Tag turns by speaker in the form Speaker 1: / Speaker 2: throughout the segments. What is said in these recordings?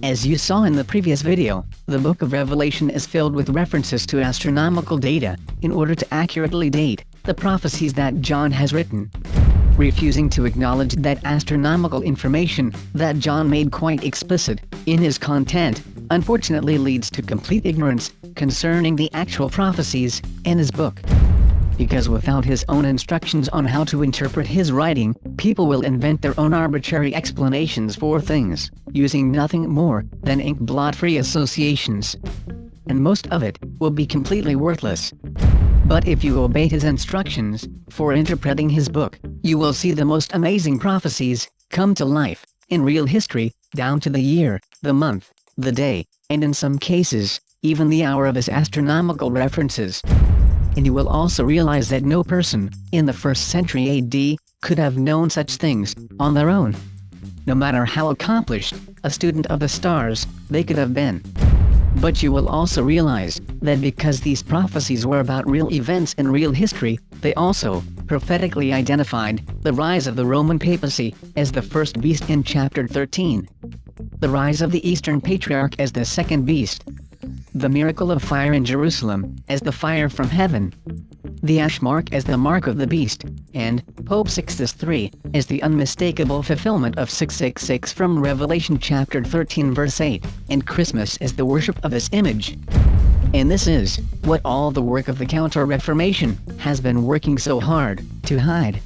Speaker 1: As you saw in the previous video, the book of Revelation is filled with references to astronomical data, in order to accurately date the prophecies that John has written. Refusing to acknowledge that astronomical information that John made quite explicit in his content, unfortunately leads to complete ignorance concerning the actual prophecies in his book. Because without his own instructions on how to interpret his writing, people will invent their own arbitrary explanations for things, using nothing more than ink-blot-free associations. And most of it will be completely worthless. But if you obey his instructions for interpreting his book, you will see the most amazing prophecies come to life in real history, down to the year, the month, the day, and in some cases, even the hour of his astronomical references. And you will also realize that no person in the 1st century AD could have known such things on their own. No matter how accomplished a student of the stars they could have been. But you will also realize that because these prophecies were about real events in real history, they also prophetically identified the rise of the Roman papacy as the first beast in chapter 13, the rise of the Eastern Patriarch as the second beast, the miracle of fire in Jerusalem as the fire from heaven, the ash mark as the mark of the beast, and Pope Sixtus III as the unmistakable fulfillment of 666 from Revelation chapter 13 verse 8, and Christmas as the worship of his image. And this is what all the work of the Counter-reformation has been working so hard to hide.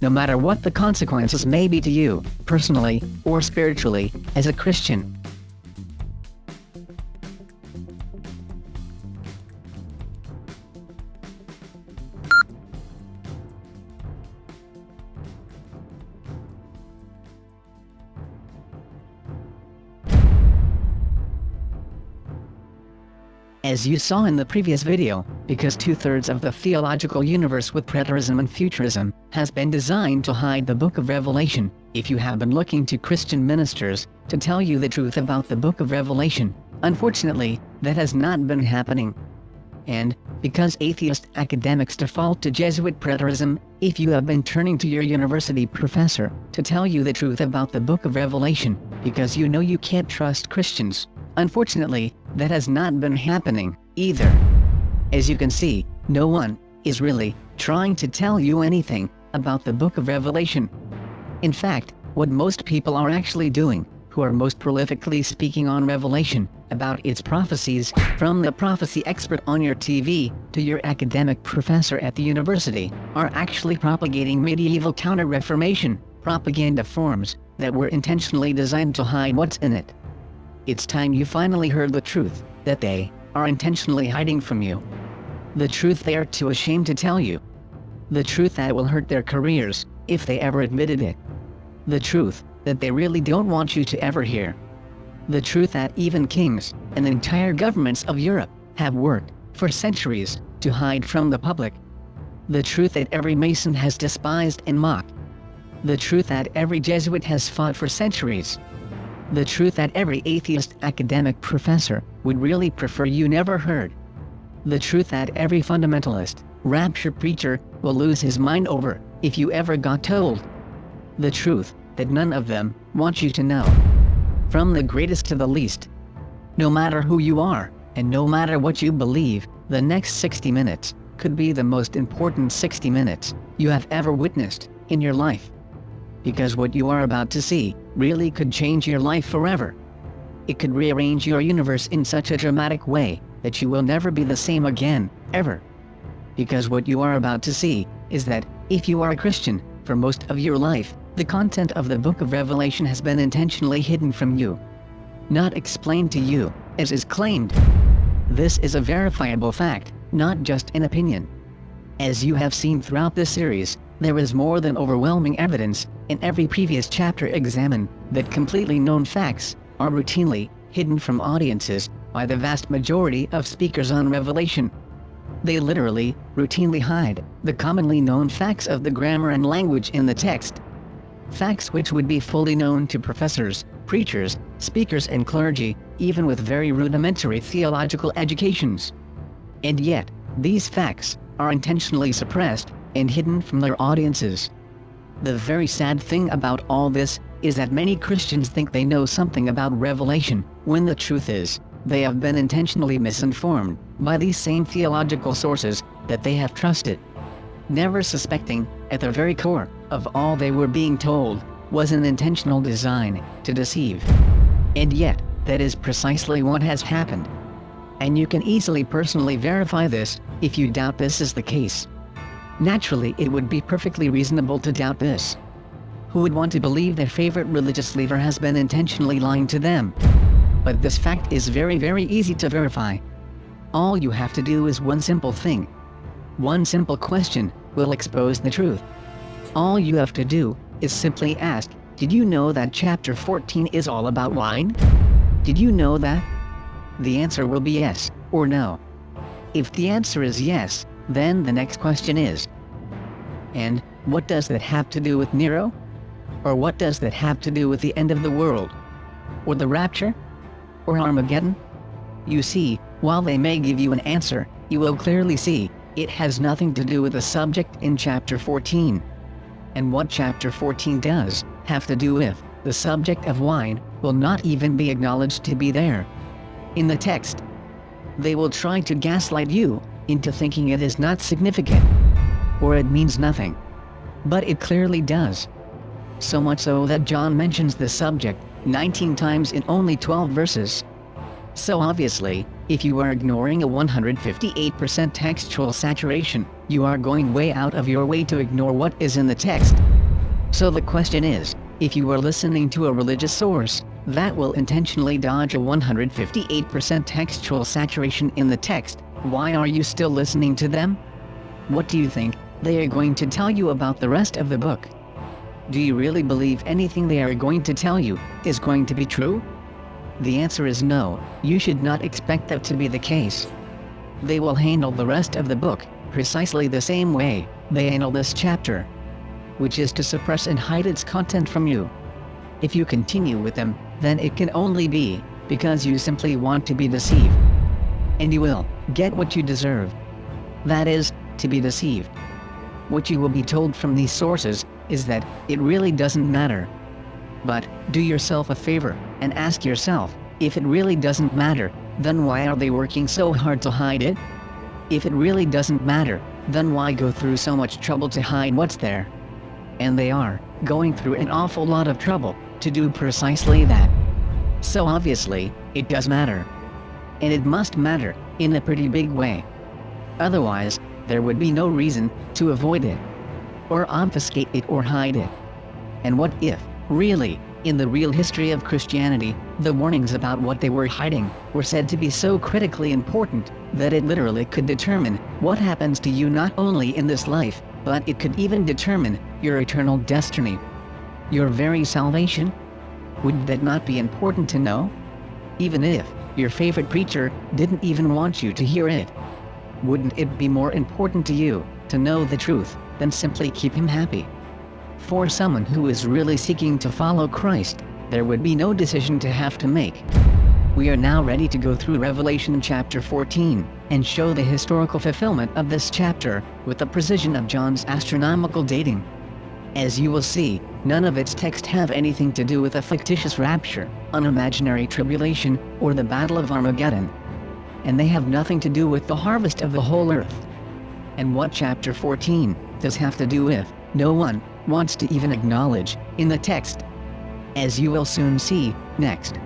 Speaker 1: No matter what the consequences may be to you, personally or spiritually, as a Christian. As you saw in the previous video, because 2/3 of the theological universe with preterism and futurism has been designed to hide the book of Revelation, if you have been looking to Christian ministers to tell you the truth about the book of Revelation, unfortunately, that has not been happening. And, because atheist academics default to Jesuit preterism, if you have been turning to your university professor to tell you the truth about the book of Revelation, because you know you can't trust Christians, unfortunately, that has not been happening either. As you can see, no one is really trying to tell you anything about the book of Revelation. In fact, what most people are actually doing, who are most prolifically speaking on Revelation, about its prophecies, from the prophecy expert on your TV, to your academic professor at the university, are actually propagating medieval Counter-reformation propaganda forms that were intentionally designed to hide what's in it. It's time you finally heard the truth that they are intentionally hiding from you. The truth they are too ashamed to tell you. The truth that will hurt their careers if they ever admitted it. The truth that they really don't want you to ever hear. The truth that even kings and entire governments of Europe have worked for centuries to hide from the public. The truth that every Mason has despised and mocked. The truth that every Jesuit has fought for centuries. The truth that every atheist academic professor would really prefer you never heard. The truth that every fundamentalist rapture preacher will lose his mind over if you ever got told. The truth that none of them want you to know. From the greatest to the least. No matter who you are, and no matter what you believe, the next 60 minutes could be the most important 60 minutes you have ever witnessed in your life. Because what you are about to see really could change your life forever. It could rearrange your universe in such a dramatic way that you will never be the same again, ever. Because what you are about to see is that, if you are a Christian, for most of your life, the content of the book of Revelation has been intentionally hidden from you. Not explained to you, as is claimed. This is a verifiable fact, not just an opinion. As you have seen throughout this series, there is more than overwhelming evidence in every previous chapter examined that completely known facts are routinely hidden from audiences by the vast majority of speakers on Revelation. They literally, routinely hide the commonly known facts of the grammar and language in the text. Facts which would be fully known to professors, preachers, speakers and clergy, even with very rudimentary theological educations. And yet, these facts are intentionally suppressed and hidden from their audiences. The very sad thing about all this is that many Christians think they know something about Revelation, when the truth is, they have been intentionally misinformed by these same theological sources that they have trusted, never suspecting, at the very core of all they were being told, was an intentional design to deceive. And yet, that is precisely what has happened. And you can easily personally verify this, if you doubt this is the case. Naturally, it would be perfectly reasonable to doubt this. Who would want to believe their favorite religious leader has been intentionally lying to them? But this fact is very, very easy to verify. All you have to do is one simple thing. One simple question will expose the truth. All you have to do is simply ask, did you know that chapter 14 is all about wine? Did you know that? The answer will be yes, or no. If the answer is yes, then the next question is, and what does that have to do with Nero? Or what does that have to do with the end of the world? Or the rapture? Or Armageddon? You see, while they may give you an answer, you will clearly see, it has nothing to do with the subject in chapter 14. And what chapter 14 does have to do with the subject of wine will not even be acknowledged to be there in the text. They will try to gaslight you into thinking it is not significant, or it means nothing. But it clearly does. So much so that John mentions the subject 19 times in only 12 verses. So obviously, if you are ignoring a 158% textual saturation, you are going way out of your way to ignore what is in the text. So the question is, if you are listening to a religious source that will intentionally dodge a 158% textual saturation in the text, why are you still listening to them? What do you think they are going to tell you about the rest of the book? Do you really believe anything they are going to tell you is going to be true? The answer is no, you should not expect that to be the case. They will handle the rest of the book precisely the same way they handle this chapter, which is to suppress and hide its content from you. If you continue with them, then it can only be because you simply want to be deceived. And you will get what you deserve. That is, to be deceived. What you will be told from these sources is that it really doesn't matter. But do yourself a favor and ask yourself, if it really doesn't matter, then why are they working so hard to hide it? If it really doesn't matter, then why go through so much trouble to hide what's there? And they are going through an awful lot of trouble to do precisely that. So obviously, it does matter. And it must matter in a pretty big way. Otherwise, there would be no reason to avoid it, or obfuscate it or hide it. And what if, really, in the real history of Christianity, the warnings about what they were hiding were said to be so critically important that it literally could determine what happens to you not only in this life, but it could even determine your eternal destiny, your very salvation? Would that not be important to know? Even if your favorite preacher didn't even want you to hear it. Wouldn't it be more important to you to know the truth than simply keep him happy? For someone who is really seeking to follow Christ, there would be no decision to have to make. We are now ready to go through Revelation chapter 14, and show the historical fulfillment of this chapter, with the precision of John's astronomical dating. As you will see, none of its texts have anything to do with a fictitious rapture, an imaginary tribulation, or the Battle of Armageddon. And they have nothing to do with the harvest of the whole earth. And what chapter 14 does have to do with, no one wants to even acknowledge in the text. As you will soon see, next.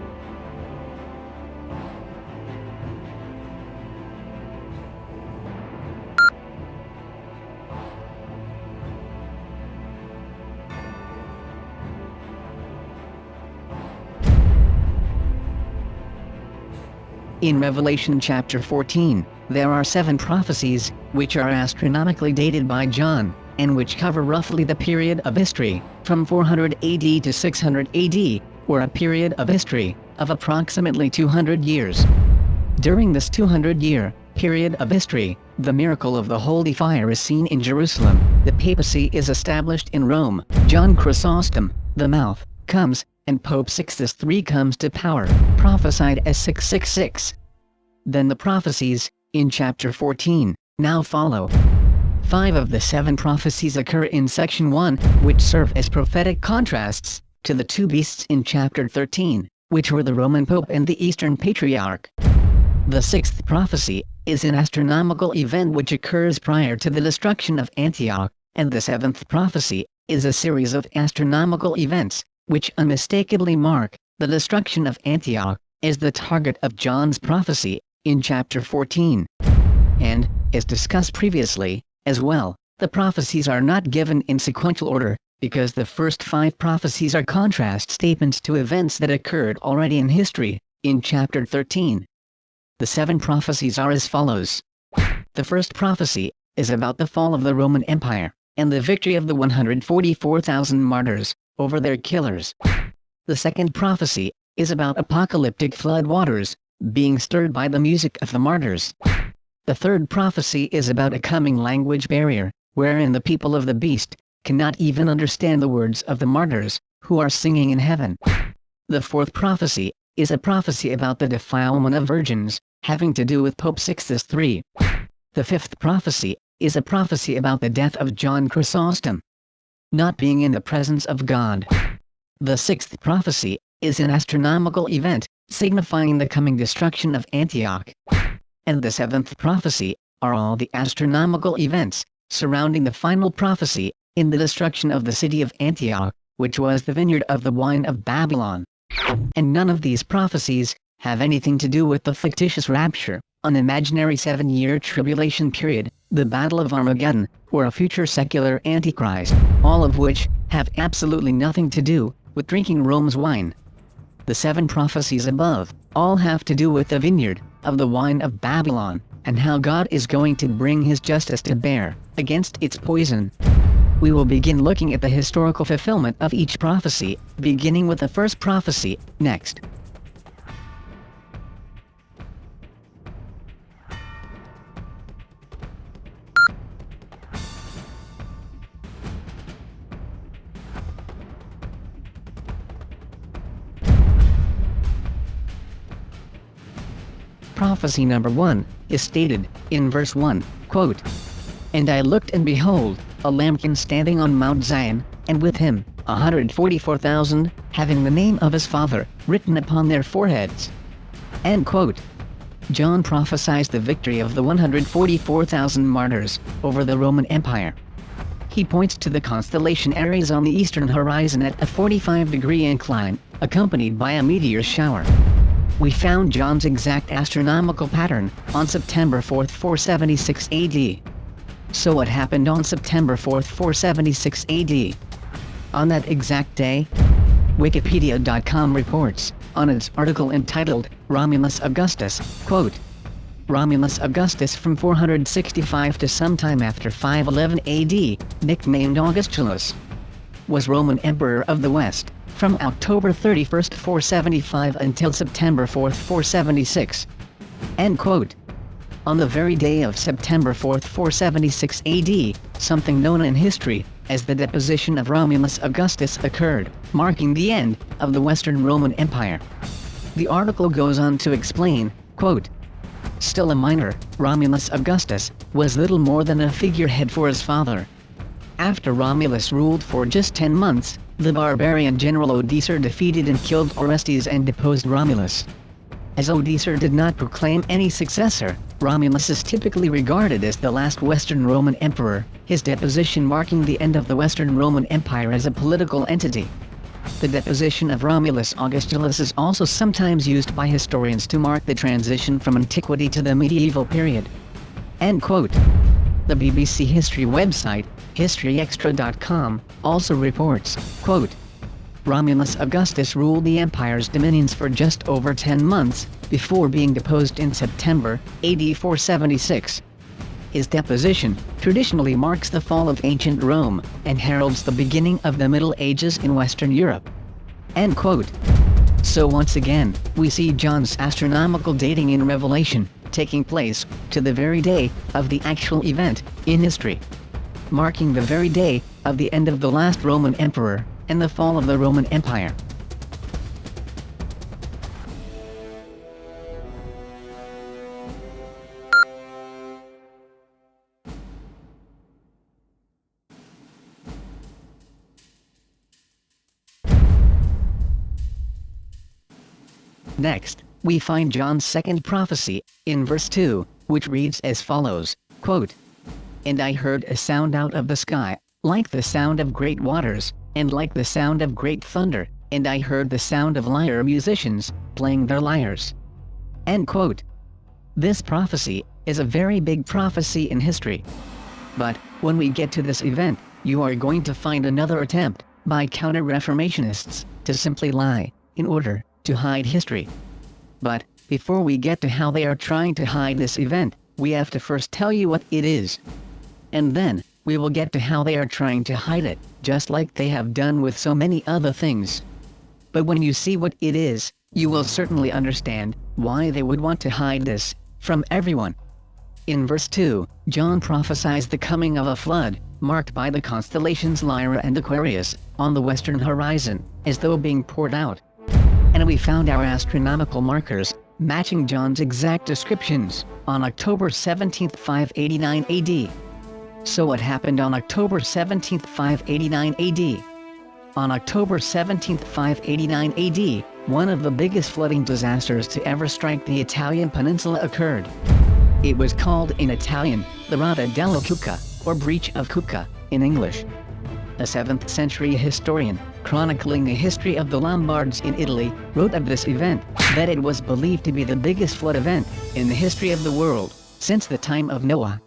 Speaker 1: In Revelation chapter 14, there are 7 prophecies, which are astronomically dated by John, and which cover roughly the period of history, from 400 AD to 600 AD, or a period of history of approximately 200 years. During this 200-year period of history, the miracle of the holy fire is seen in Jerusalem, the papacy is established in Rome, John Chrysostom, the mouth, comes, and Pope Sixtus III comes to power, prophesied as 666. Then the prophecies, in chapter 14, now follow. 5 of the 7 prophecies occur in section 1, which serve as prophetic contrasts to the 2 beasts in chapter 13, which were the Roman Pope and the Eastern Patriarch. The 6th prophecy is an astronomical event which occurs prior to the destruction of Antioch, and the 7th prophecy is a series of astronomical events, which unmistakably mark the destruction of Antioch as the target of John's prophecy in chapter 14. And, as discussed previously, as well, the prophecies are not given in sequential order, because the first 5 prophecies are contrast statements to events that occurred already in history, in chapter 13. The 7 prophecies are as follows. The first prophecy is about the fall of the Roman Empire, and the victory of the 144,000 martyrs over their killers. The second prophecy is about apocalyptic flood waters being stirred by the music of the martyrs. The third prophecy is about a coming language barrier, wherein the people of the beast cannot even understand the words of the martyrs, who are singing in heaven. The fourth prophecy is a prophecy about the defilement of virgins, having to do with Pope Sixtus III. The fifth prophecy is a prophecy about the death of John Chrysostom, not being in the presence of God. The sixth prophecy is an astronomical event, signifying the coming destruction of Antioch. And the seventh prophecy are all the astronomical events surrounding the final prophecy in the destruction of the city of Antioch, which was the vineyard of the wine of Babylon. And none of these prophecies have anything to do with the fictitious rapture, an imaginary 7-year tribulation period, the Battle of Armageddon, or a future secular Antichrist, all of which have absolutely nothing to do with drinking Rome's wine. The 7 prophecies above all have to do with the vineyard of the wine of Babylon, and how God is going to bring his justice to bear against its poison. We will begin looking at the historical fulfillment of each prophecy, beginning with the first prophecy, next. Prophecy number 1 is stated in verse 1, quote, "And I looked and behold, a lambkin standing on Mount Zion, and with him 144,000, having the name of his father written upon their foreheads." End quote. John prophesies the victory of the 144,000 martyrs over the Roman Empire. He points to the constellation Aries on the eastern horizon at a 45-degree incline, accompanied by a meteor shower. We found John's exact astronomical pattern on September 4, 476 AD. So what happened on September 4, 476 AD? On that exact day? Wikipedia.com reports, on its article entitled, Romulus Augustus, quote, "Romulus Augustus from 465 to sometime after 511 AD, nicknamed Augustulus, was Roman Emperor of the West, from October 31, 475 until September 4, 476. End quote. On the very day of September 4, 476 AD, something known in history as the deposition of Romulus Augustus occurred, marking the end of the Western Roman Empire. The article goes on to explain, quote, "Still a minor, Romulus Augustus was little more than a figurehead for his father. After Romulus ruled for just 10 months, the barbarian general Odoacer defeated and killed Orestes and deposed Romulus. As Odoacer did not proclaim any successor, Romulus is typically regarded as the last Western Roman emperor, his deposition marking the end of the Western Roman Empire as a political entity. The deposition of Romulus Augustulus is also sometimes used by historians to mark the transition from antiquity to the medieval period." End quote. The BBC history website, historyextra.com, also reports, quote, "Romulus Augustus ruled the empire's dominions for just over 10 months, before being deposed in September, AD 476. His deposition traditionally marks the fall of ancient Rome, and heralds the beginning of the Middle Ages in Western Europe." End quote. So once again, we see John's astronomical dating in Revelation taking place to the very day of the actual event in history, marking the very day of the end of the last Roman emperor and the fall of the Roman Empire. Next, we find John's second prophecy, in verse 2, which reads as follows, quote, "And I heard a sound out of the sky, like the sound of great waters, and like the sound of great thunder, and I heard the sound of lyre musicians, playing their lyres." End quote. This prophecy is a very big prophecy in history. But, when we get to this event, you are going to find another attempt, by counter-reformationists, to simply lie, in order to hide history. But, before we get to how they are trying to hide this event, we have to first tell you what it is. And then, we will get to how they are trying to hide it, just like they have done with so many other things. But when you see what it is, you will certainly understand why they would want to hide this from everyone. In verse 2, John prophesies the coming of a flood, marked by the constellations Lyra and Aquarius, on the western horizon, as though being poured out. And we found our astronomical markers, matching John's exact descriptions, on October 17, 589 AD. So what happened on October 17, 589 AD? On October 17, 589 AD, one of the biggest flooding disasters to ever strike the Italian peninsula occurred. It was called in Italian, the Rata della Cucca, or Breach of Cucca, in English. A 7th century historian, chronicling the history of the Lombards in Italy, wrote of this event, that it was believed to be the biggest flood event in the history of the world, since the time of Noah.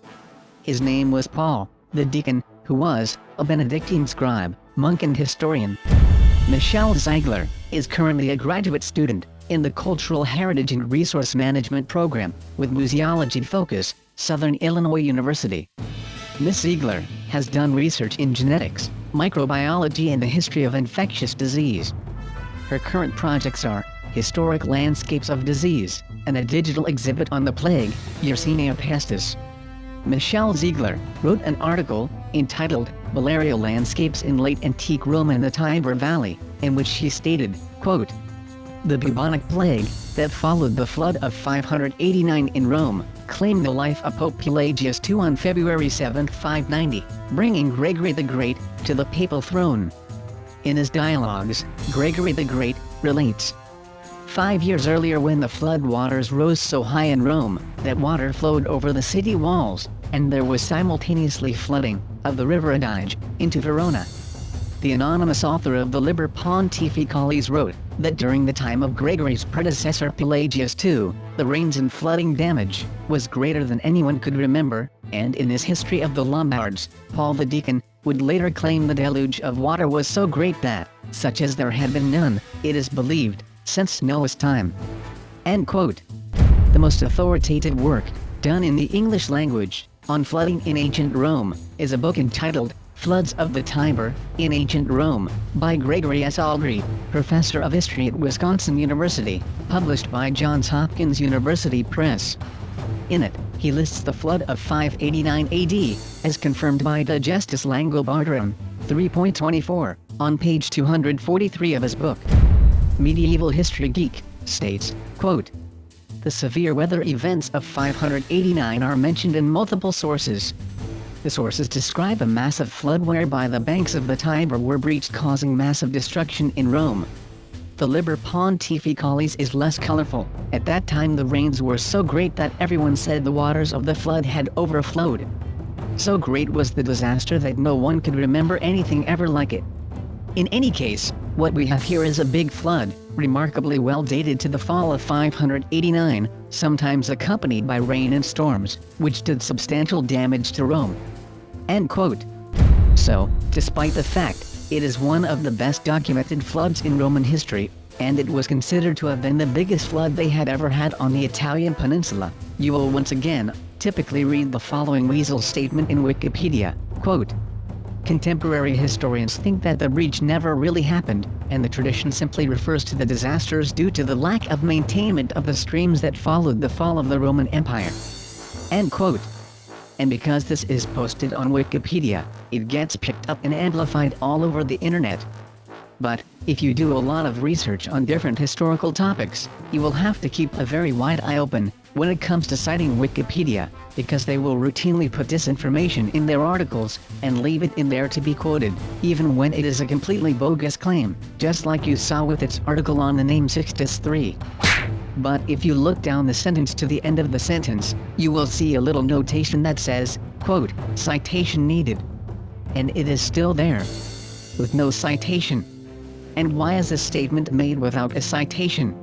Speaker 1: His name was Paul, the deacon, who was a Benedictine scribe, monk and historian. Michelle Ziegler is currently a graduate student in the Cultural Heritage and Resource Management program, with museology focus, Southern Illinois University. Ms. Ziegler has done research in genetics, microbiology and the history of infectious disease. Her current projects are historic landscapes of disease, and a digital exhibit on the plague, Yersinia pestis. Michelle Ziegler wrote an article entitled Malarial Landscapes in Late Antique Rome and the Tiber Valley, in which she stated, quote, "The bubonic plague that followed the flood of 589 in Rome claimed the life of Pope Pelagius II on February 7, 590, bringing Gregory the Great to the papal throne." In his dialogues, Gregory the Great relates, 5 years earlier when the flood waters rose so high in Rome that water flowed over the city walls, and there was simultaneously flooding of the river Adige into Verona. The anonymous author of the Liber Pontificalis wrote that during the time of Gregory's predecessor Pelagius II, the rains and flooding damage was greater than anyone could remember, and in his history of the Lombards, Paul the deacon would later claim the deluge of water was so great that, such as there had been none, it is believed, since Noah's time. End quote. The most authoritative work, done in the English language, on flooding in ancient Rome, is a book entitled Floods of the Tiber in Ancient Rome, by Gregory S. Aldrey, professor of history at Wisconsin University, published by Johns Hopkins University Press. In it, he lists the flood of 589 AD, as confirmed by Digestis Langobardorum, 3.24, on page 243 of his book. Medieval History Geek states, quote, "The severe weather events of 589 are mentioned in multiple sources. The sources describe a massive flood whereby the banks of the Tiber were breached, causing massive destruction in Rome. The Liber Pontificalis is less colorful. At that time the rains were so great that everyone said the waters of the flood had overflowed. So great was the disaster that no one could remember anything ever like it. In any case, what we have here is a big flood, remarkably well dated to the fall of 589, sometimes accompanied by rain and storms, which did substantial damage to Rome." End quote. So, despite the fact, it is one of the best documented floods in Roman history, and it was considered to have been the biggest flood they had ever had on the Italian peninsula, you will once again, typically read the following weasel statement in Wikipedia, quote, "Contemporary historians think that the breach never really happened, and the tradition simply refers to the disasters due to the lack of maintainment of the streams that followed the fall of the Roman Empire." End quote. And because this is posted on Wikipedia, it gets picked up and amplified all over the internet. But, if you do a lot of research on different historical topics, you will have to keep a very wide eye open when it comes to citing Wikipedia, because they will routinely put disinformation in their articles and leave it in there to be quoted, even when it is a completely bogus claim, just like you saw with its article on the name Sixtus III. But if you look down the sentence to the end of the sentence, you will see a little notation that says, quote, citation needed. And it is still there, with no citation. And why is this statement made without a citation?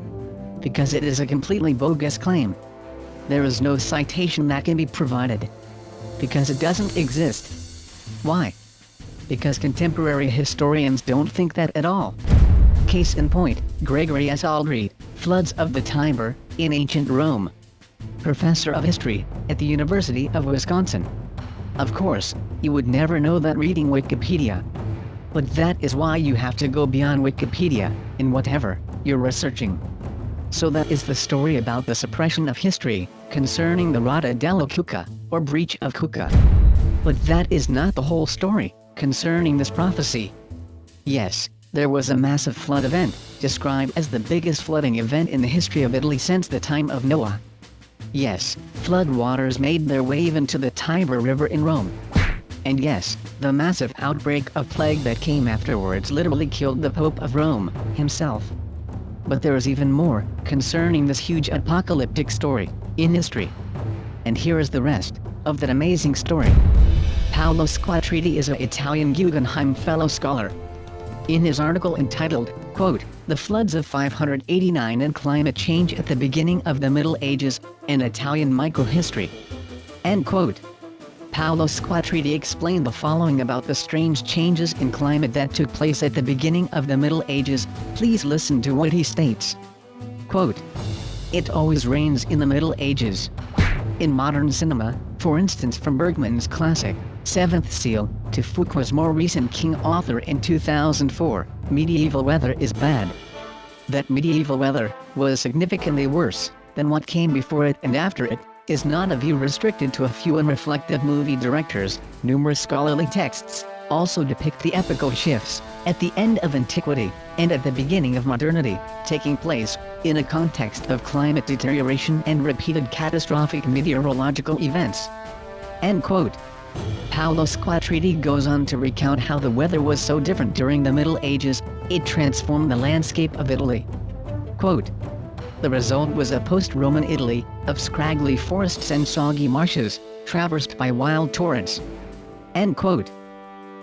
Speaker 1: Because it is a completely bogus claim. There is no citation that can be provided. Because it doesn't exist. Why? Because contemporary historians don't think that at all. Case in point, Gregory S. Aldred, Floods of the Tiber, in Ancient Rome. Professor of History, at the University of Wisconsin. Of course, you would never know that reading Wikipedia. But that is why you have to go beyond Wikipedia, in whatever you're researching. So that is the story about the suppression of history, concerning the Rata della Cucca, or breach of Cucca. But that is not the whole story, concerning this prophecy. Yes, there was a massive flood event, described as the biggest flooding event in the history of Italy since the time of Noah. Yes, flood waters made their way even to the Tiber River in Rome. And yes, the massive outbreak of plague that came afterwards literally killed the Pope of Rome, himself. But there is even more, concerning this huge apocalyptic story, in history. And here is the rest, of that amazing story. Paolo Squatriti is an Italian Guggenheim Fellow scholar. In his article entitled, quote, The Floods of 589 and Climate Change at the Beginning of the Middle Ages, an Italian Microhistory, end quote. Paolo Squatriti explained the following about the strange changes in climate that took place at the beginning of the Middle Ages. Please listen to what he states. Quote, It always rains in the Middle Ages. In modern cinema, for instance from Bergman's classic, Seventh Seal, to Foucault's more recent King Author in 2004, medieval weather is bad. That medieval weather was significantly worse than what came before it and after it, is not a view restricted to a few unreflective movie directors. Numerous scholarly texts also depict the epochal shifts at the end of antiquity and at the beginning of modernity, taking place in a context of climate deterioration and repeated catastrophic meteorological events. End quote. Paolo Squatriti goes on to recount how the weather was so different during the Middle Ages, it transformed the landscape of Italy. Quote, The result was a post-Roman Italy, of scraggly forests and soggy marshes, traversed by wild torrents. End quote.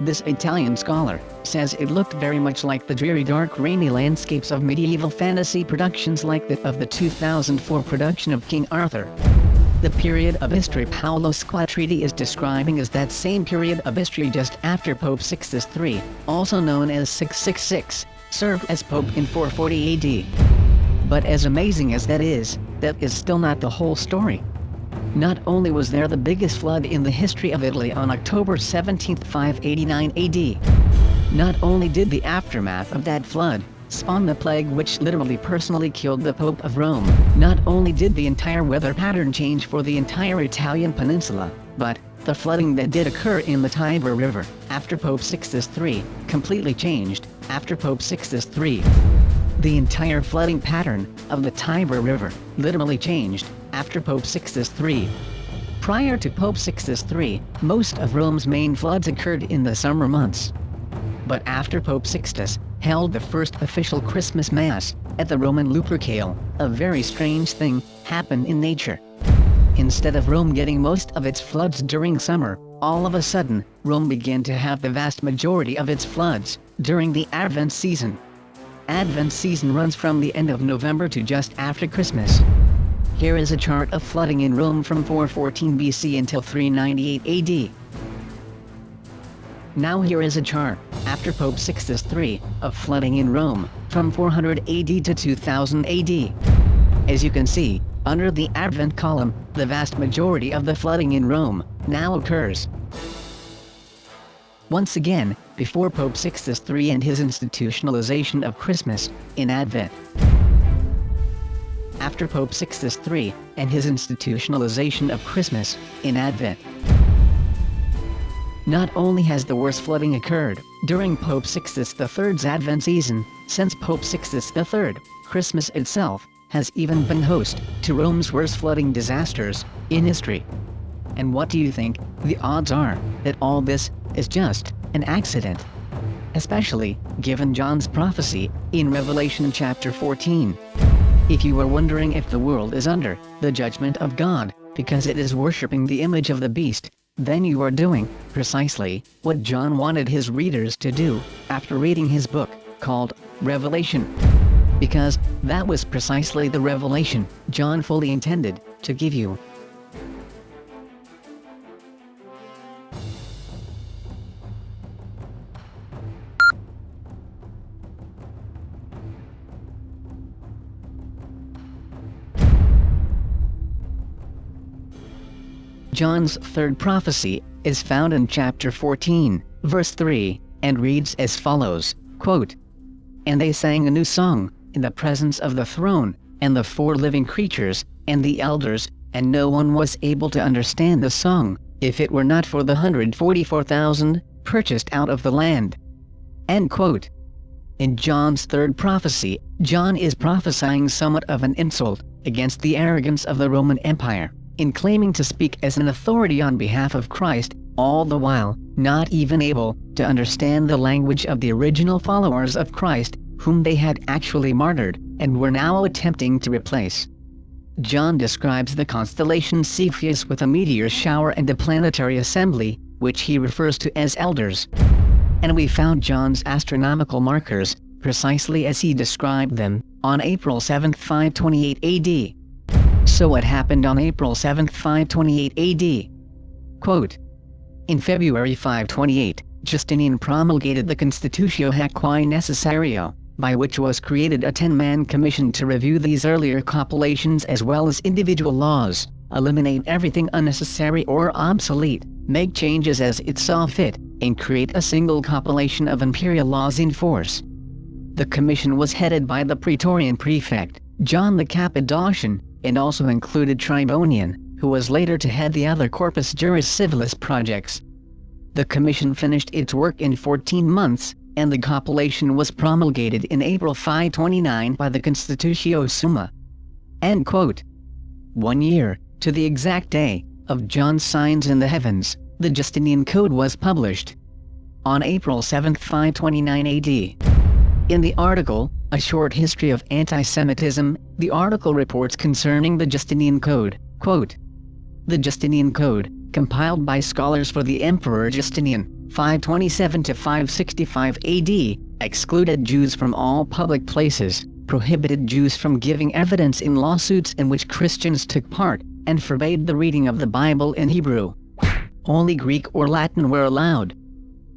Speaker 1: This Italian scholar says it looked very much like the dreary dark rainy landscapes of medieval fantasy productions like that of the 2004 production of King Arthur. The period of history Paolo Squatriti is describing is that same period of history just after Pope Sixtus III, also known as 666, served as Pope in 440 AD. But as amazing as that is still not the whole story. Not only was there the biggest flood in the history of Italy on October 17, 589 AD, not only did the aftermath of that flood spawn the plague which literally personally killed the Pope of Rome, not only did the entire weather pattern change for the entire Italian peninsula, but the flooding that did occur in the Tiber River after Pope Sixtus III completely changed after Pope Sixtus III. The entire flooding pattern of the Tiber River literally changed after Pope Sixtus III. Prior to Pope Sixtus III, most of Rome's main floods occurred in the summer months. But after Pope Sixtus held the first official Christmas Mass at the Roman Lupercale, a very strange thing happened in nature. Instead of Rome getting most of its floods during summer, all of a sudden, Rome began to have the vast majority of its floods during the Advent season. Advent season runs from the end of November to just after Christmas. Here is a chart of flooding in Rome from 414 BC until 398 AD. Now here is a chart, after Pope Sixtus III, of flooding in Rome, from 400 AD to 2000 AD. As you can see, under the Advent column, the vast majority of the flooding in Rome now occurs. Once again, before Pope Sixtus III and his institutionalization of Christmas in Advent. After Pope Sixtus III and his institutionalization of Christmas in Advent. Not only has the worst flooding occurred during Pope Sixtus III's Advent season, since Pope Sixtus III, Christmas itself has even been host to Rome's worst flooding disasters in history. And what do you think the odds are that all this is just an accident? Especially given John's prophecy in Revelation chapter 14. If you were wondering if the world is under the judgment of God, because it is worshipping the image of the beast, then you are doing precisely what John wanted his readers to do after reading his book, called Revelation. Because that was precisely the revelation John fully intended to give you. John's third prophecy is found in chapter 14, verse 3, and reads as follows, quote, "And they sang a new song in the presence of the throne, and the 4 living creatures, and the elders, and no one was able to understand the song, if it were not for the 144,000 purchased out of the land." End quote. In John's third prophecy, John is prophesying somewhat of an insult against the arrogance of the Roman Empire, in claiming to speak as an authority on behalf of Christ, all the while not even able to understand the language of the original followers of Christ, whom they had actually martyred, and were now attempting to replace. John describes the constellation Cepheus with a meteor shower and a planetary assembly, which he refers to as elders. And we found John's astronomical markers, precisely as he described them, on April 7, 528 AD. So what happened on April 7, 528 AD? Quote, "In February 528, Justinian promulgated the Constitutio Haequae Necessario, by which was created a 10-man commission to review these earlier compilations as well as individual laws, eliminate everything unnecessary or obsolete, make changes as it saw fit, and create a single compilation of imperial laws in force." The commission was headed by the Praetorian prefect, John the Cappadocian, and also included Tribonian, who was later to head the other Corpus Juris Civilis projects. The commission finished its work in 14 months, and the compilation was promulgated in April 529 by the Constitutio Summa. End quote. 1 year, to the exact day, of John's signs in the heavens, the Justinian Code was published. On April 7, 529 AD. In the article, A Short History of Anti-Semitism, the article reports concerning the Justinian Code, quote, "The Justinian Code, compiled by scholars for the Emperor Justinian, 527 to 565 AD, excluded Jews from all public places, prohibited Jews from giving evidence in lawsuits in which Christians took part, and forbade the reading of the Bible in Hebrew. Only Greek or Latin were allowed.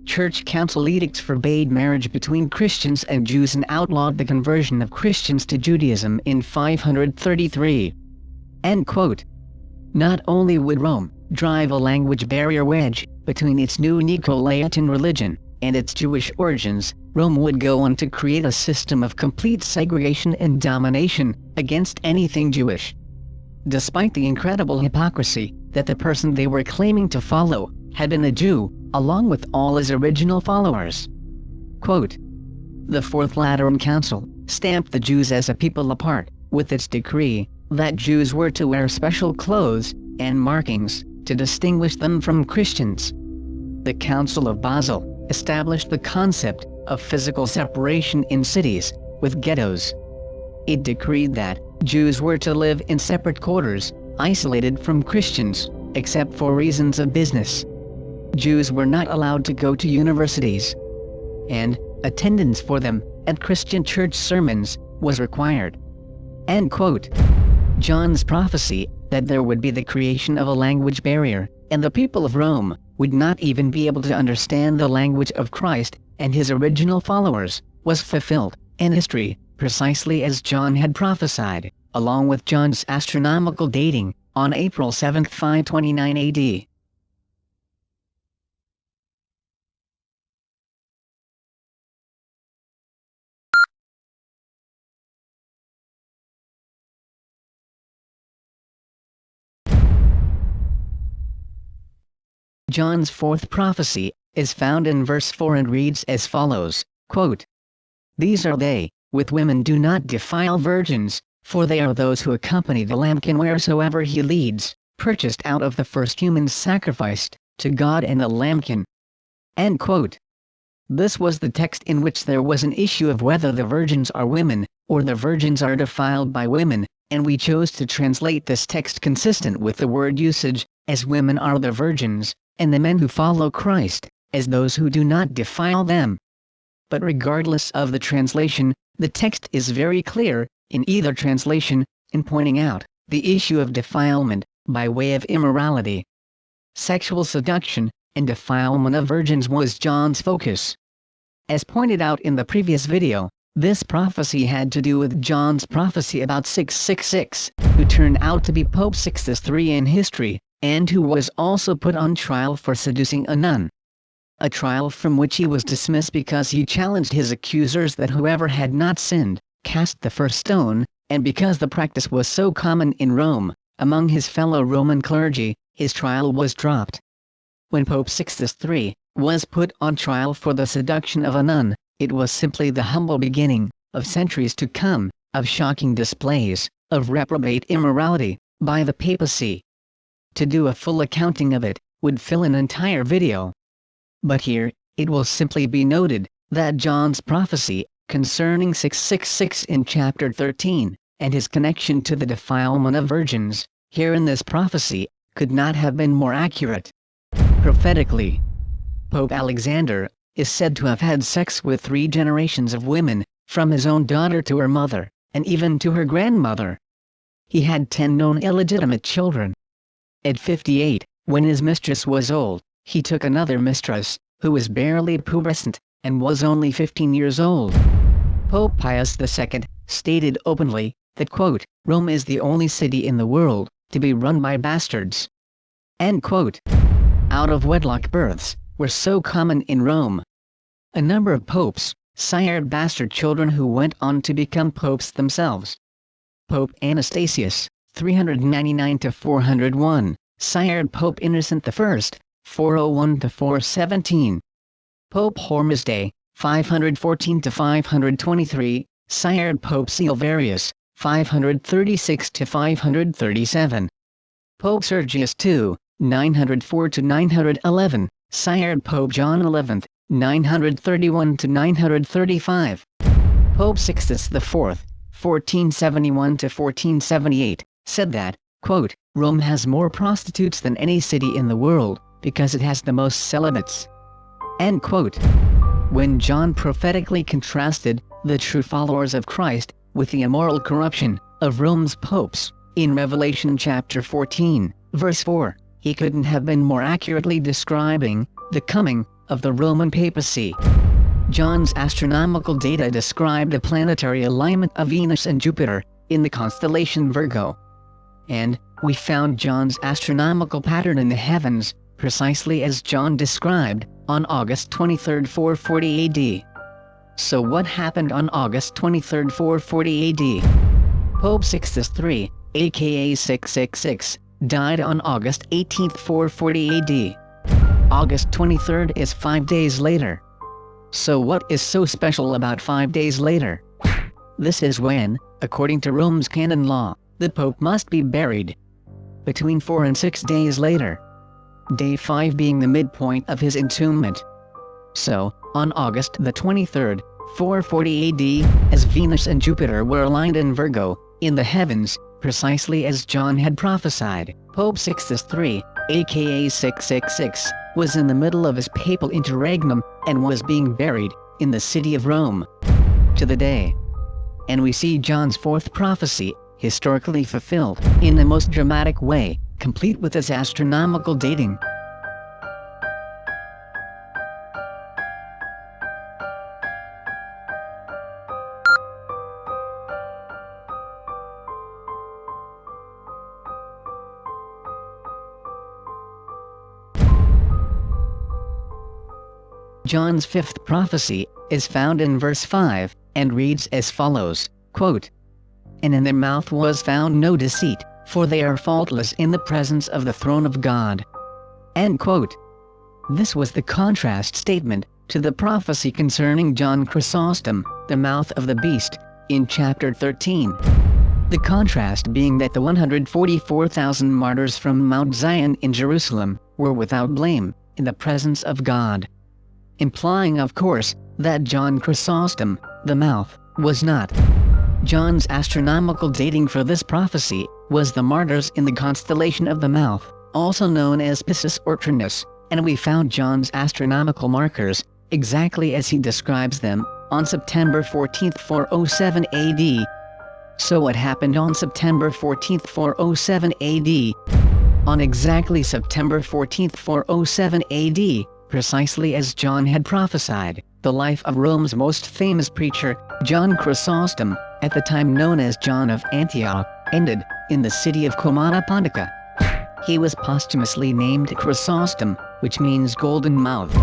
Speaker 1: Church council edicts forbade marriage between Christians and Jews and outlawed the conversion of Christians to Judaism in 533. End quote. Not only would Rome drive a language barrier wedge between its new Nicolaitan religion and its Jewish origins, Rome would go on to create a system of complete segregation and domination against anything Jewish. Despite the incredible hypocrisy that the person they were claiming to follow had been a Jew, along with all his original followers. Quote, "The Fourth Lateran Council stamped the Jews as a people apart, with its decree that Jews were to wear special clothes and markings to distinguish them from Christians. The Council of Basel established the concept of physical separation in cities, with ghettos. It decreed that Jews were to live in separate quarters, isolated from Christians, except for reasons of business. Jews were not allowed to go to universities, and attendance for them at Christian church sermons was required." End quote. John's prophecy that there would be the creation of a language barrier, and the people of Rome would not even be able to understand the language of Christ and his original followers, was fulfilled in history, precisely as John had prophesied, along with John's astronomical dating, on April 7, 529 AD. John's fourth prophecy is found in verse 4 and reads as follows, quote, "These are they, with women do not defile virgins, for they are those who accompany the lambkin wheresoever he leads, purchased out of the first humans sacrificed to God and the lambkin." End quote. This was the text in which there was an issue of whether the virgins are women, or the virgins are defiled by women, and we chose to translate this text consistent with the word usage, as women are the virgins, and the men who follow Christ, as those who do not defile them. But regardless of the translation, the text is very clear, in either translation, in pointing out the issue of defilement, by way of immorality. Sexual seduction, and defilement of virgins was John's focus. As pointed out in the previous video, this prophecy had to do with John's prophecy about 666, who turned out to be Pope Sixtus III in history, and who was also put on trial for seducing a nun. A trial from which he was dismissed because he challenged his accusers that whoever had not sinned, cast the first stone, and because the practice was so common in Rome, among his fellow Roman clergy, his trial was dropped. When Pope Sixtus III was put on trial for the seduction of a nun, it was simply the humble beginning of centuries to come, of shocking displays of reprobate immorality by the papacy. To do a full accounting of it would fill an entire video. But here, it will simply be noted that John's prophecy concerning 666 in chapter 13, and his connection to the defilement of virgins, here in this prophecy, could not have been more accurate. Prophetically, Pope Alexander is said to have had sex with 3 generations of women, from his own daughter to her mother, and even to her grandmother. He had 10 known illegitimate children. At 58, when his mistress was old, he took another mistress, who was barely pubescent, and was only 15 years old. Pope Pius II stated openly that, quote, Rome is the only city in the world to be run by bastards. End quote. Out-of-wedlock births were so common in Rome. A number of popes sired bastard children who went on to become popes themselves. Pope Anastasius, 399–401, sired Pope Innocent I, 401–417. Pope Hormisday, 514–523, sired Pope Silverius, 536–537. Pope Sergius II, 904–911, sired Pope John XI, 931–935. Pope Sixtus IV, 1471–1478, said that, quote, Rome has more prostitutes than any city in the world, because it has the most celibates. End quote. When John prophetically contrasted the true followers of Christ with the immoral corruption of Rome's popes, in Revelation chapter 14, verse 4, he couldn't have been more accurately describing the coming of the Roman papacy. John's astronomical data described a planetary alignment of Venus and Jupiter in the constellation Virgo. And we found John's astronomical pattern in the heavens, precisely as John described, on August 23, 440 AD. So what happened on August 23, 440 AD? Pope Sixtus III, aka 666, died on August 18, 440 AD. August 23 is 5 days later. So what is so special about 5 days later? This is when, according to Rome's canon law, the Pope must be buried. Between 4 and 6 days later. Day 5 being the midpoint of his entombment. So, on August the 23rd, 440 AD, as Venus and Jupiter were aligned in Virgo, in the heavens, precisely as John had prophesied, Pope Sixtus III, aka 666, was in the middle of his papal interregnum, and was being buried in the city of Rome. To the day. And we see John's 4th prophecy, historically fulfilled, in the most dramatic way, complete with its astronomical dating. John's 5th prophecy is found in verse 5, and reads as follows, quote, And in their mouth was found no deceit, for they are faultless in the presence of the throne of God. End quote. This was the contrast statement to the prophecy concerning John Chrysostom, the mouth of the beast, in chapter 13. The contrast being that the 144,000 martyrs from Mount Zion in Jerusalem were without blame in the presence of God. Implying, of course, that John Chrysostom, the mouth, was not. John's astronomical dating for this prophecy was the martyrs in the constellation of the Mouth, also known as Pisces or Trinus, and we found John's astronomical markers, exactly as he describes them, on September 14, 407 AD. So what happened on September 14, 407 AD? On exactly September 14, 407 AD, precisely as John had prophesied, the life of Rome's most famous preacher, John Chrysostom, at the time known as John of Antioch, ended in the city of Comana Pontica. He was posthumously named Chrysostom, which means golden mouth.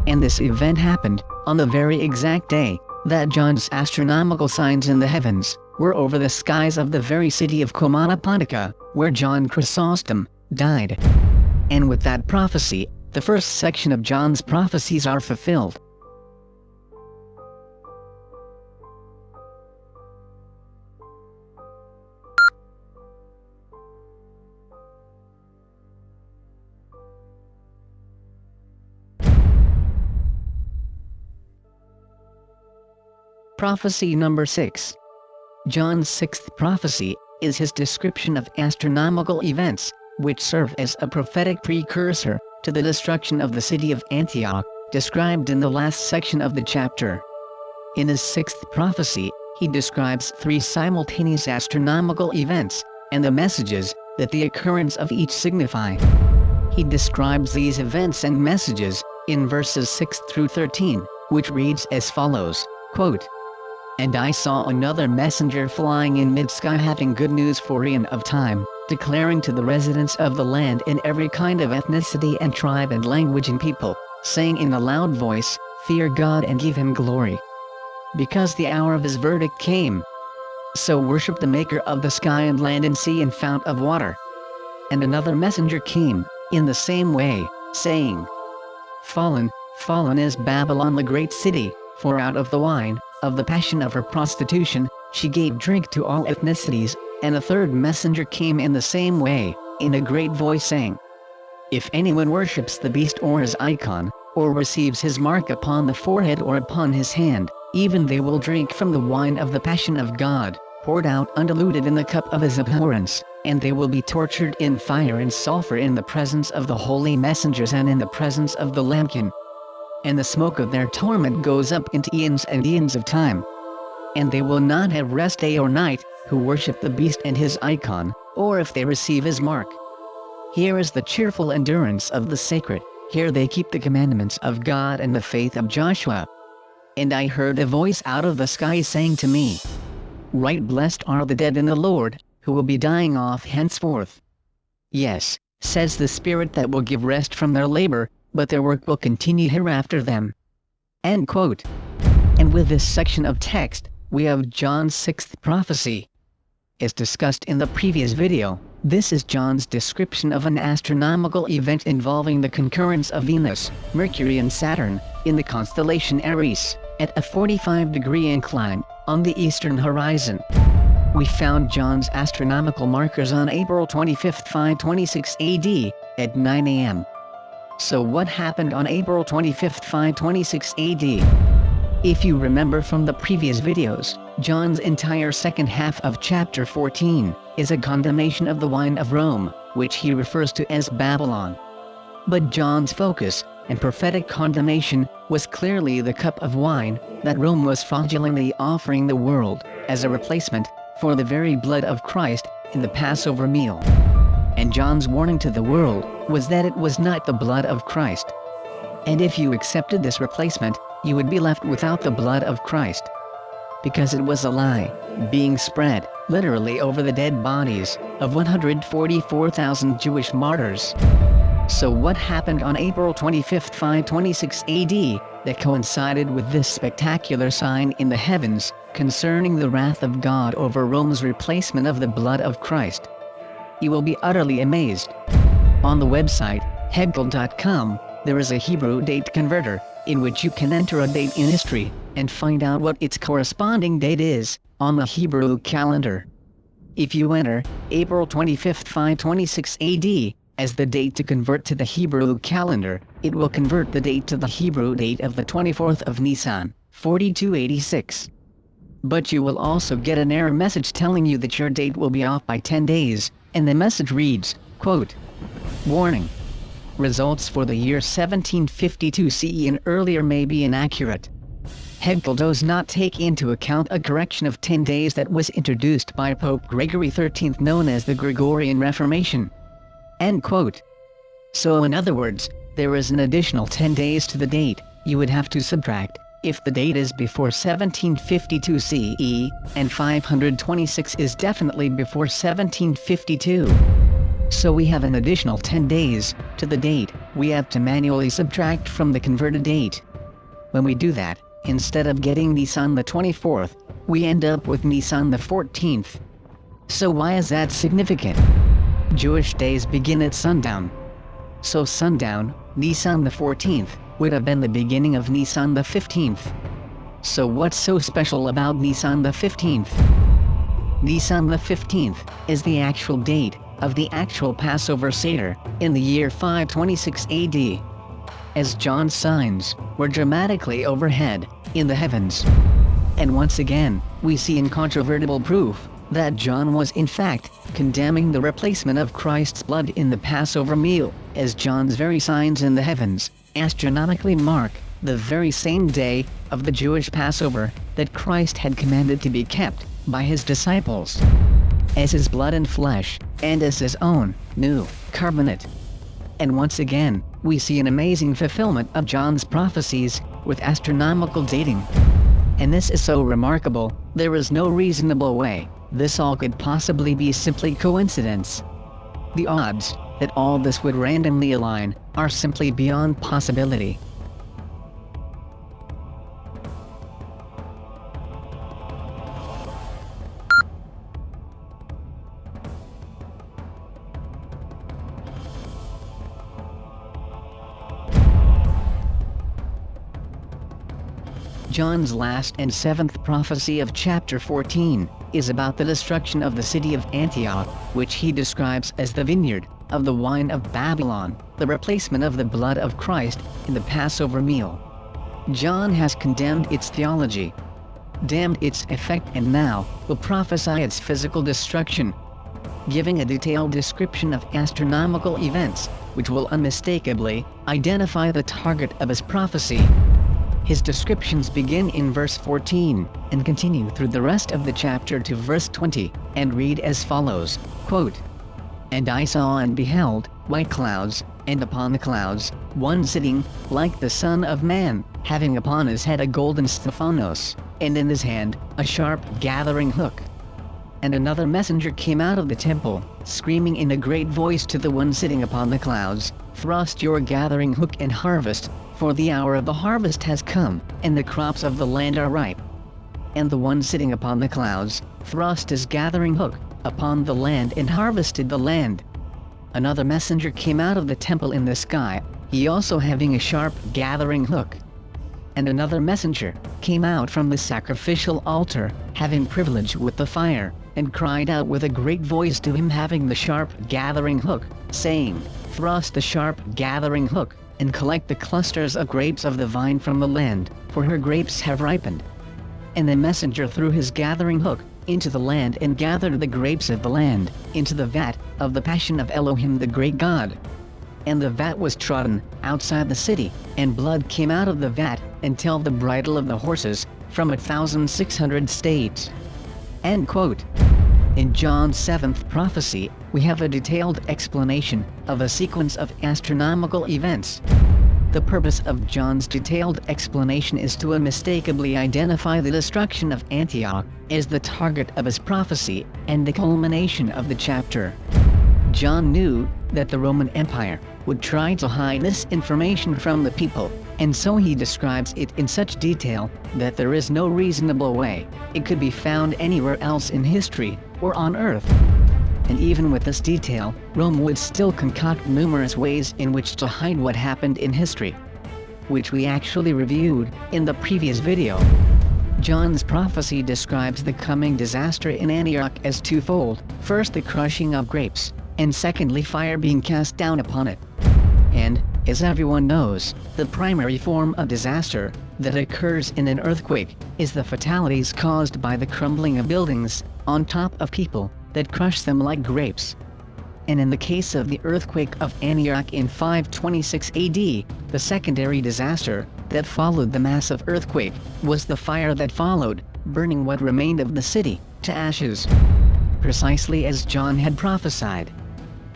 Speaker 1: And this event happened on the very exact day that John's astronomical signs in the heavens were over the skies of the very city of Comana Pontica, where John Chrysostom died. And with that prophecy, the first section of John's prophecies are fulfilled. Prophecy number 6. John's sixth prophecy is his description of astronomical events, which serve as a prophetic precursor to the destruction of the city of Antioch, described in the last section of the chapter. In his sixth prophecy, he describes 3 simultaneous astronomical events, and the messages that the occurrence of each signify. He describes these events and messages in verses 6 through 13, which reads as follows, quote, "And I saw another messenger flying in mid-sky having good news for the end of time, declaring to the residents of the land in every kind of ethnicity and tribe and language and people, saying in a loud voice, Fear God and give him glory. Because the hour of his verdict came. So worship the maker of the sky and land and sea and fount of water. And another messenger came, in the same way, saying, Fallen, fallen is Babylon the great city, for out of the wine of the passion of her prostitution, she gave drink to all ethnicities. And a third messenger came in the same way, in a great voice saying, If anyone worships the beast or his icon, or receives his mark upon the forehead or upon his hand, even they will drink from the wine of the passion of God, poured out undiluted in the cup of his abhorrence, and they will be tortured in fire and sulfur in the presence of the holy messengers and in the presence of the Lambkin. And the smoke of their torment goes up into eons and eons of time. And they will not have rest day or night, who worship the beast and his icon, or if they receive his mark. Here is the cheerful endurance of the sacred, here they keep the commandments of God and the faith of Joshua. And I heard a voice out of the sky saying to me, Right blessed are the dead in the Lord, who will be dying off henceforth. Yes, says the Spirit that will give rest from their labor, but their work will continue hereafter them. End quote. And with this section of text, we have John's sixth prophecy. As discussed in the previous video, this is John's description of an astronomical event involving the concurrence of Venus, Mercury and Saturn, in the constellation Aries, at a 45-degree incline, on the eastern horizon. We found John's astronomical markers on April 25, 526 AD, at 9 a.m. So what happened on April 25, 526 AD? If you remember from the previous videos, John's entire second half of chapter 14 is a condemnation of the wine of Rome, which he refers to as Babylon. But John's focus and prophetic condemnation was clearly the cup of wine that Rome was fraudulently offering the world as a replacement for the very blood of Christ in the Passover meal. And John's warning to the world was that it was not the blood of Christ. And if you accepted this replacement, you would be left without the blood of Christ. Because it was a lie, being spread, literally over the dead bodies, of 144,000 Jewish martyrs. So what happened on April 25, 526 AD, that coincided with this spectacular sign in the heavens, concerning the wrath of God over Rome's replacement of the blood of Christ? You will be utterly amazed. On the website, Hebel.com, there is a Hebrew date converter, in which you can enter a date in history, and find out what its corresponding date is, on the Hebrew calendar. If you enter April 25, 526 AD, as the date to convert to the Hebrew calendar, it will convert the date to the Hebrew date of the 24th of Nisan, 4286. But you will also get an error message telling you that your date will be off by 10 days, and the message reads, quote, "Warning. Results for the year 1752 CE and earlier may be inaccurate. Hegel does not take into account a correction of 10 days that was introduced by Pope Gregory XIII known as the Gregorian Reformation." End quote. So in other words, there is an additional 10 days to the date you would have to subtract if the date is before 1752 CE, and 526 is definitely before 1752. So we have an additional 10 days to the date we have to manually subtract from the converted date. When we do that, instead of getting Nisan the 24th, we end up with Nisan the 14th. So why is that significant? Jewish days begin at sundown. So sundown, Nisan the 14th, would have been the beginning of Nisan the 15th. So what's so special about Nisan the 15th? Nisan the 15th is the actual date of the actual Passover Seder in the year 526 AD. As John's signs were dramatically overhead in the heavens. And once again, we see incontrovertible proof that John was in fact condemning the replacement of Christ's blood in the Passover meal, as John's very signs in the heavens astronomically mark the very same day of the Jewish Passover that Christ had commanded to be kept by his disciples as his blood and flesh, and as his own new covenant. And once again, we see an amazing fulfillment of John's prophecies with astronomical dating. And this is so remarkable, there is no reasonable way this all could possibly be simply coincidence. The odds that all this would randomly align are simply beyond possibility. John's last and seventh prophecy of chapter 14 is about the destruction of the city of Antioch, which he describes as the vineyard of the wine of Babylon, the replacement of the blood of Christ in the Passover meal. John has condemned its theology, damned its effect, and now will prophesy its physical destruction, giving a detailed description of astronomical events, which will unmistakably identify the target of his prophecy. His descriptions begin in verse 14, and continue through the rest of the chapter to verse 20, and read as follows, quote, "And I saw and beheld white clouds, and upon the clouds one sitting, like the Son of Man, having upon his head a golden stephanos, and in his hand a sharp gathering hook. And another messenger came out of the temple, screaming in a great voice to the one sitting upon the clouds, Thrust your gathering hook and harvest, for the hour of the harvest has come, and the crops of the land are ripe. And the one sitting upon the clouds thrust his gathering hook upon the land and harvested the land. Another messenger came out of the temple in the sky, he also having a sharp gathering hook. And another messenger came out from the sacrificial altar, having privilege with the fire, and cried out with a great voice to him having the sharp gathering hook, saying, Thrust the sharp gathering hook, and collect the clusters of grapes of the vine from the land, for her grapes have ripened. And the messenger threw his gathering hook into the land and gathered the grapes of the land into the vat of the passion of Elohim the great God. And the vat was trodden outside the city, and blood came out of the vat until the bridle of the horses from 1,600 states." End quote. In John's seventh prophecy, we have a detailed explanation of a sequence of astronomical events. The purpose of John's detailed explanation is to unmistakably identify the destruction of Antioch as the target of his prophecy and the culmination of the chapter. John knew that the Roman Empire would try to hide this information from the people, and so he describes it in such detail that there is no reasonable way it could be found anywhere else in history or on earth. And even with this detail, Rome would still concoct numerous ways in which to hide what happened in history, which we actually reviewed in the previous video. John's prophecy describes the coming disaster in Antioch as twofold: first, the crushing of grapes, and secondly, fire being cast down upon it. And, As everyone knows, the primary form of disaster that occurs in an earthquake is the fatalities caused by the crumbling of buildings on top of people that crush them like grapes. And in the case of the earthquake of Antioch in 526 AD, the secondary disaster that followed the massive earthquake was the fire that followed, burning what remained of the city to ashes. Precisely as John had prophesied.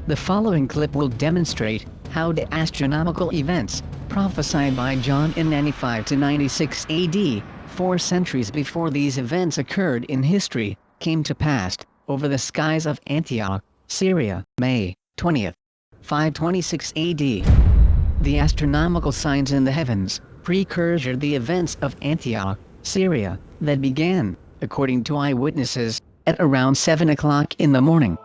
Speaker 1: The following clip will demonstrate how the astronomical events prophesied by John in 95 to 96 AD, 4 centuries before these events occurred in history, came to pass over the skies of Antioch, Syria, May 20th, 526 AD. The astronomical signs in the heavens precursor the events of Antioch, Syria, that began, according to eyewitnesses, at around 7 o'clock in the morning.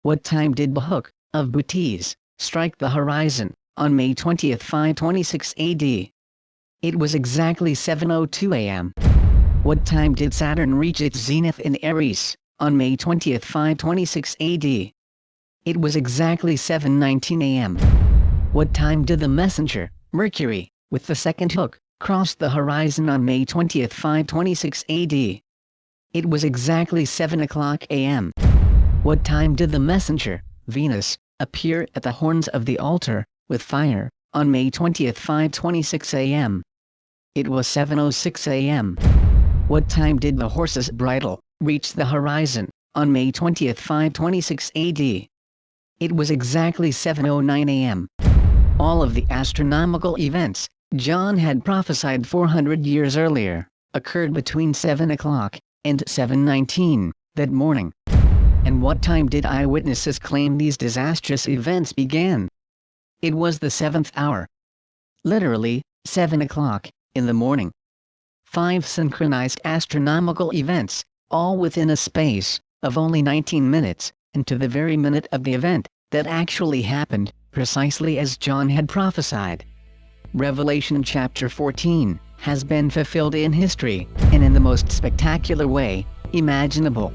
Speaker 1: What time did the hook of Bootes strike the horizon on May 20, 526 AD? It was exactly 7:02 a.m. What time did Saturn reach its zenith in Aries on May 20, 526 AD? It was exactly 7:19 a.m. What time did the messenger, Mercury, with the second hook, cross the horizon on May 20, 526 AD? It was exactly 7 o'clock a.m. What time did the messenger, Venus, appear at the horns of the altar, with fire, on May 20, 526 a.m.? It was 7:06 a.m. What time did the horse's bridle reach the horizon on May 20, 526 AD? It was exactly 7:09 a.m. All of the astronomical events John had prophesied 400 years earlier occurred between 7 o'clock and 7:19 that morning. And what time did eyewitnesses claim these disastrous events began? It was the 7th hour. Literally, 7 o'clock in the morning. 5 synchronized astronomical events, all within a space of only 19 minutes, and to the very minute of the event that actually happened, precisely as John had prophesied. Revelation chapter 14 has been fulfilled in history, and in the most spectacular way imaginable.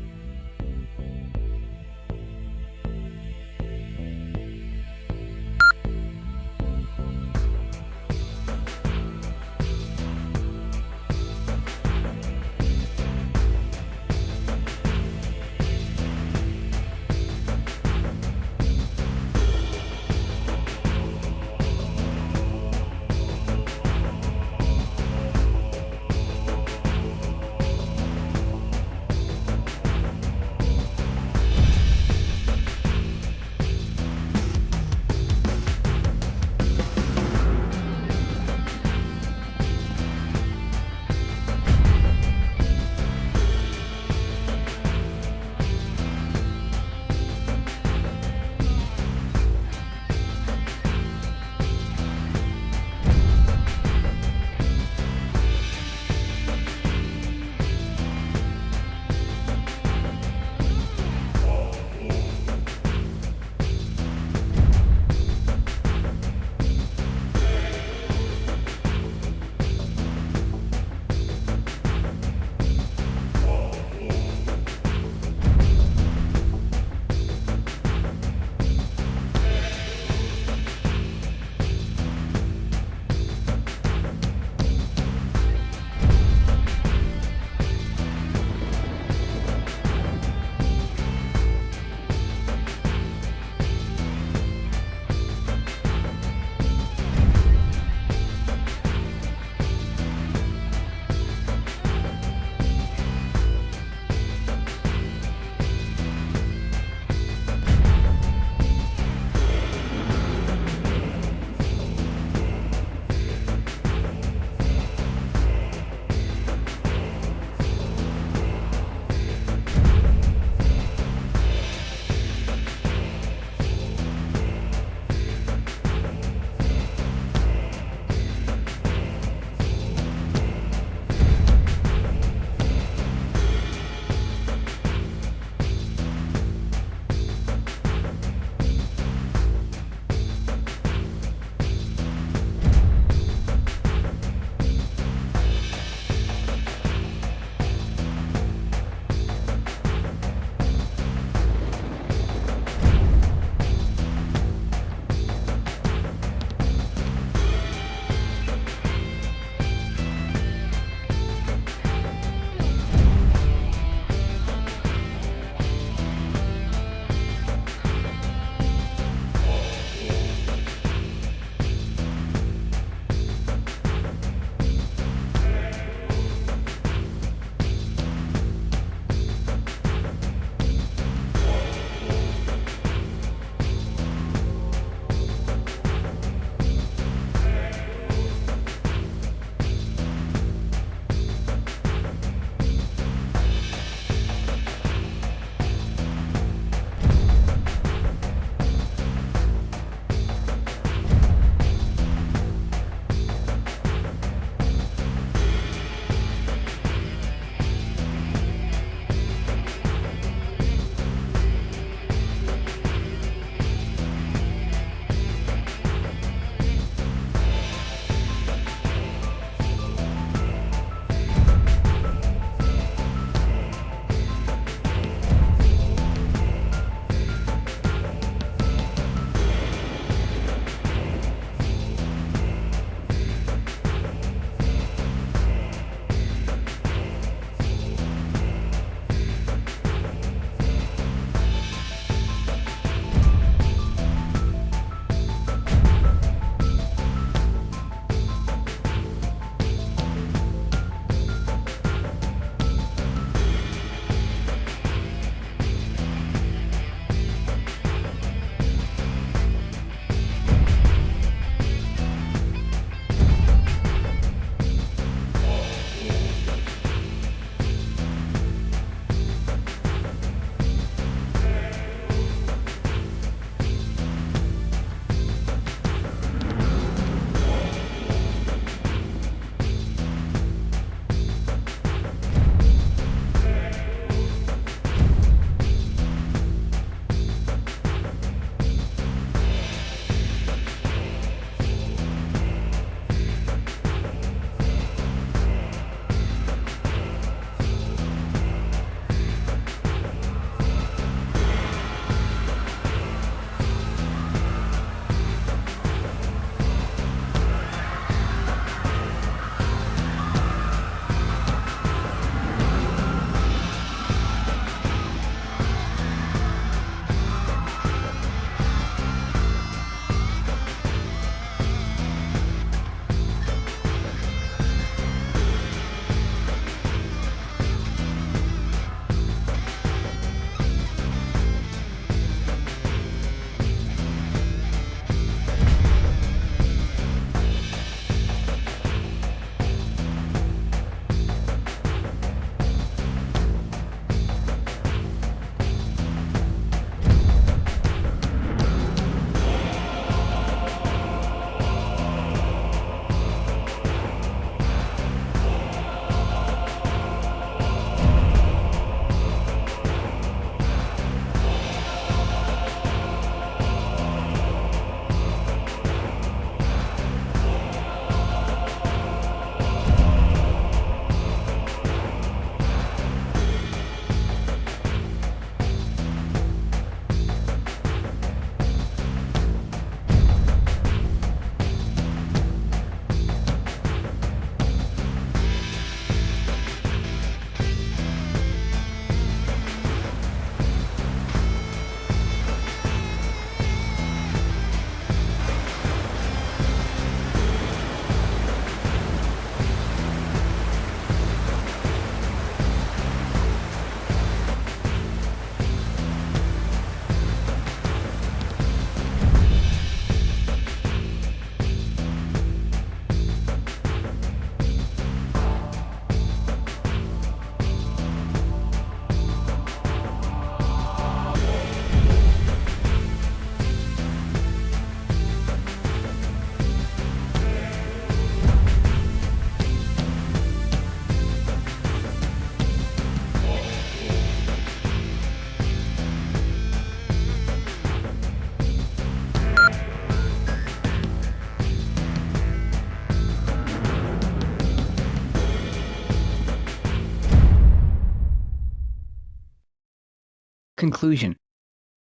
Speaker 1: Conclusion.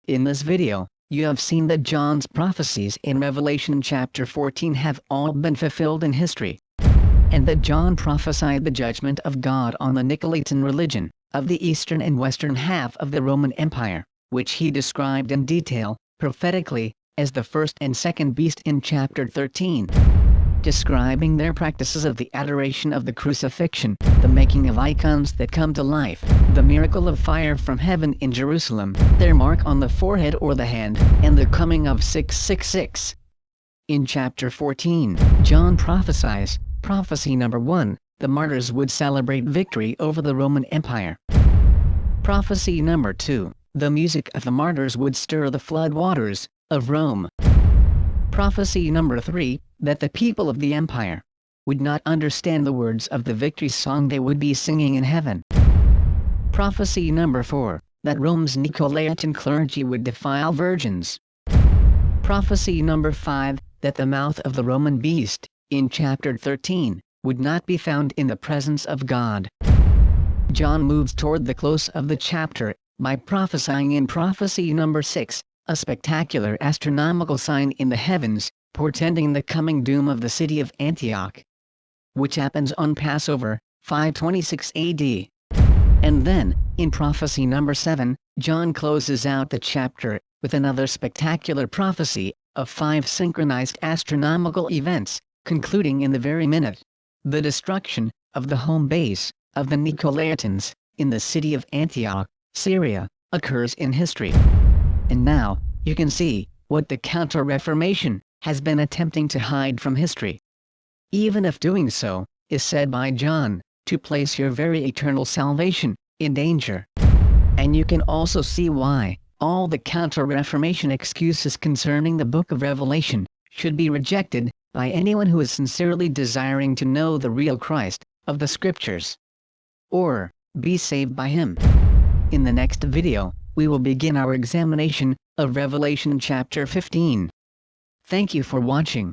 Speaker 1: In this video, you have seen that John's prophecies in Revelation chapter 14 have all been fulfilled in history, and that John prophesied the judgment of God on the Nicolaitan religion of the eastern and western half of the Roman Empire, which he described in detail, prophetically, as the first and second beast in chapter 13, describing their practices of the adoration of the crucifixion, the making of icons that come to life, the miracle of fire from heaven in Jerusalem, their mark on the forehead or the hand, and the coming of 666. In chapter 14, John prophesies, prophecy number 1, the martyrs would celebrate victory over the Roman Empire. Prophecy number 2, the music of the martyrs would stir the flood waters of Rome. Prophecy number 3, that the people of the empire would not understand the words of the victory song they would be singing in heaven. Prophecy number 4, that Rome's Nicolaitan clergy would defile virgins. Prophecy number 5, that the mouth of the Roman beast, in chapter 13, would not be found in the presence of God. John moves toward the close of the chapter by prophesying in prophecy number 6, a spectacular astronomical sign in the heavens, portending the coming doom of the city of Antioch, which happens on Passover, 526 AD. And then, in prophecy number 7, John closes out the chapter with another spectacular prophecy of 5 synchronized astronomical events, concluding in the very minute. The destruction of the home base of the Nicolaitans in the city of Antioch, Syria, occurs in history. And now, you can see what the Counter-reformation has been attempting to hide from history. Even if doing so is said by John to place your very eternal salvation in danger. And you can also see why all the Counter-reformation excuses concerning the book of Revelation should be rejected by anyone who is sincerely desiring to know the real Christ of the Scriptures, or be saved by him. In the next video, we will begin our examination of Revelation chapter 15. Thank you for watching.